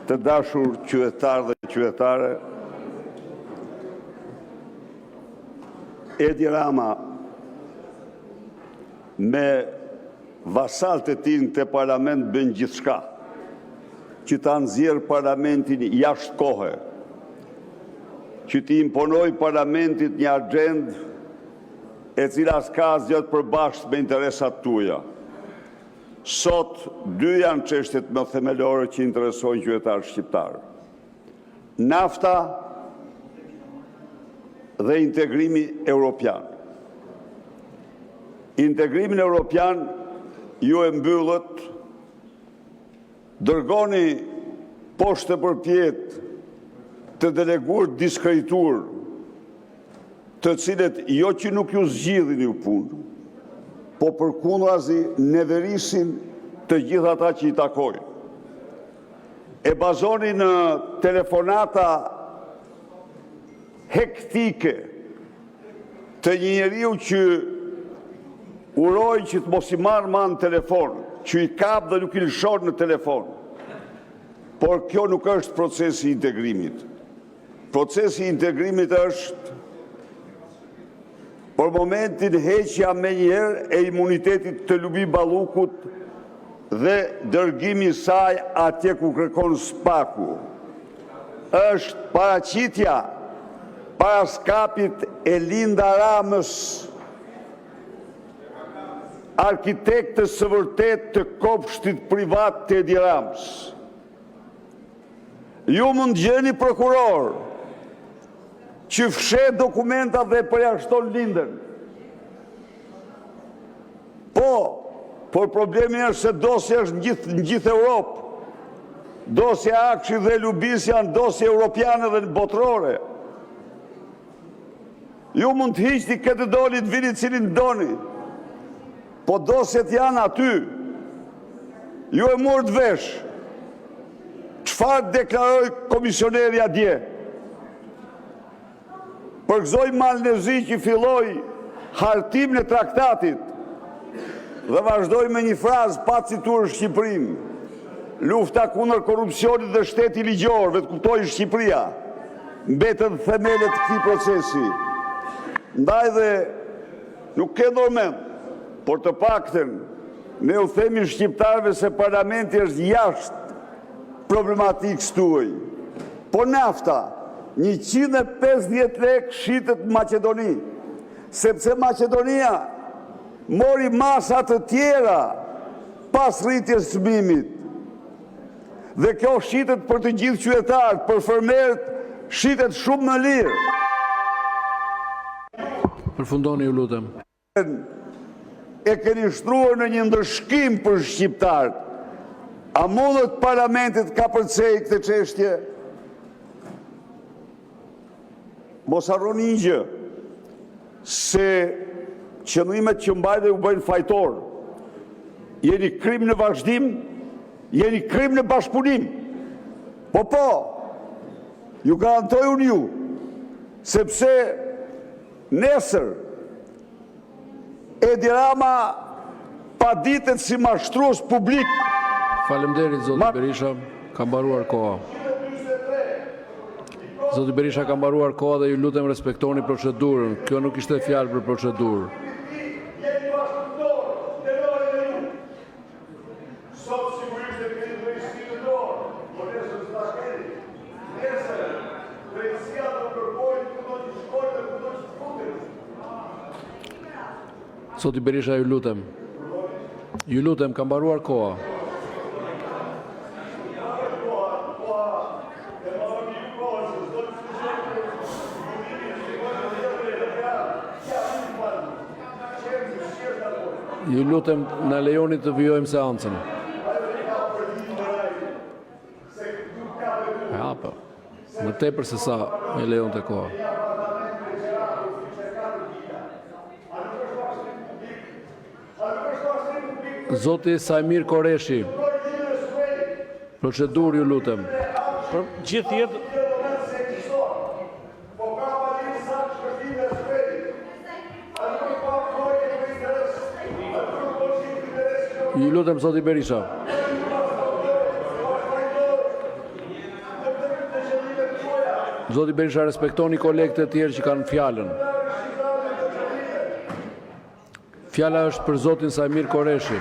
Të dashur qytetarë dhe qytetare, Edi Rama me vasalët e tij në parlament bën gjithçka që ta nxjerrë parlamentin jashtë kohe, që t'i imponoj parlamentit një agjendë e cila s'ka asgjë të përbashkët me interesat tuaja. Sot, dy janë çështjet më themelore që interesojnë qytetarët shqiptarë. Nafta dhe integrimi europian. Integrimin europian ju e mbyllët, dërgoni poshtë përpjet të deleguar diskreditur, të cilët jo që nuk ju zgjidhin ju punë, po përkundrazi neverisin të gjithë ata që i takojnë. E bazoni në telefonata hektike të një njeriu që uroj që të mos i marrë ma në telefon, që i kap dhe nuk i lëshon në telefon. Por kjo nuk është procesi i integrimit. Procesi i integrimit është për momentin heqja me njëherë e imunitetit të Lubi Ballukut dhe dërgimi saj atje ku kërkon spaku. Është paraqitja para skapit e Linda Ramës, arkitektës së vërtet të kopshtit privat të Edi Ramës. Ju mund gjeni prokuror që fshet dokumentat dhe përjashton Lindën. Po, por problemi është se dosja është në gjithë Europë. Dosja Akshi dhe Lubis janë dosje europiane dhe botërore. Ju mund të hiqni këtë doni të vini cilin doni, po dosjet janë aty. Ju e murë të vesh. Çfarë deklaroi komisioneri atje? Përgëzoj Malnezi që filloi hartimin e traktatit dhe vazhdoi me një frazë pa cituar Shqipërinë. Lufta kundër korrupsionit dhe shteti ligjor, vetë kuptoi Shqipëria, mbetën themelet të këtij procesi. Ndaj dhe nuk ke dorëmend, por të paktën ne u themi shqiptarëve se parlamenti është jashtë problematikës tuaj. Po nafta 150 lek shitet në Maqedoni, sepse Maqedonia mori masa të tjera pas rritjes së çmimit. Dhe kjo shitet për të gjithë qytetarët, për fermerët shitet shumë më lirë. Përfundoni ju lutem. E keni shtruar në një ndërshkim për shqiptarët. A mundet parlamentit ka përcej këtë çështje? Mos harroni një gjë, se qëndrimet që mbajnë u bëjnë fajtor. Jeni krim në vazhdim, jeni krim në bashkëpunim. Po, ju garantoj unë ju, sepse nesër Edi Rama paditet si mashtrues publik. Faleminderit zoti Berisha, ka mbaruar koha. Zoti Berisha ka mbaruar koha dhe ju lutem respektoni procedurën. Kjo nuk ishte fjalë për procedurë. Zoti Berisha, ju lutem, ka mbaruar koha. Ju lutem, na lejoni të vijojmë seancën. Ja, po. Më tepër se sa me lejon të koha. Zoti Sajmir Koreshi, procedurë ju lutem. Për gjithë jetë... Ju lutem, zoti Berisha. Zoti Berisha, respektoni kolegët e tjerë që kanë fjalën. Fjala është për zotin Sajmir Koreshi.